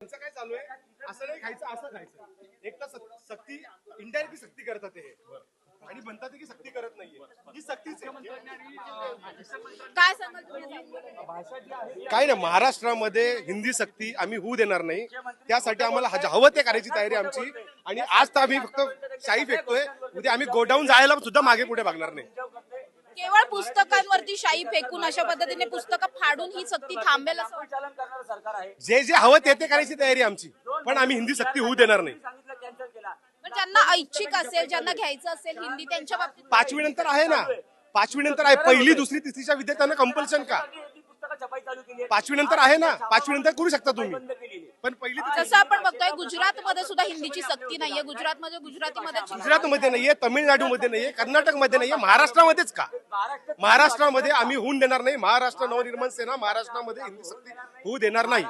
त्यांचं काय चालू आहे, असं नाही खायचं असं खायचं. एक तर सक्ती इनडायरेक्टली सक्ती करतात हे आणि म्हणतात की सक्ती करत नाहीये, ही सक्तीच आहे. काय सांगाल तुम्ही? काय नाही, महाराष्ट्रामध्ये हिंदी सक्ती आम्ही होऊ देणार नाही. त्यासाठी आम्हाला हवं ते करायची तयारी आमची. आणि आज तर आम्ही फक्त शाई फेकतोय, उद्या आम्ही गोडाऊन जायला सुद्धा मागे पुढे बघणार नाही. केवळ पुस्तकांवरती शाई फेकून अशा पद्धतीने पुस्तकं फाडून ही सक्ती थांबेल असं वाटतं? जे जे हवं ते करायची तयारी आमची, पण आम्ही हिंदी सक्ती होऊ देणार नाही. पण ज्यांना ऐच्छिक असेल, ज्यांना घ्यायचं असेल हिंदी, त्यांच्या बाबतीत 5वी नंतर आहे ना, 5वी नंतर आहे. पहिली दुसरी तिसरीच्या विद्यार्थ्यांना कंपल्शन का? 5वी नंतर आहे ना, 5वी नंतर करू शकता तुम्ही, पण पहिली जसं आपण बघतोय गुजरातमध्ये सुद्धा हिंदीची सक्ती नाहीये. गुजरातमध्ये गुजरातमध्ये नाहीये, तामिळनाडूमध्ये नाहीये, कर्नाटकमध्ये नाहीये, महाराष्ट्रामध्येच का? महाराष्ट्रामध्ये आम्ही होऊन देणार नाही. महाराष्ट्र नवनिर्माण सेना महाराष्ट्रामध्ये हिंदी सक्ती होऊ देणार नाही.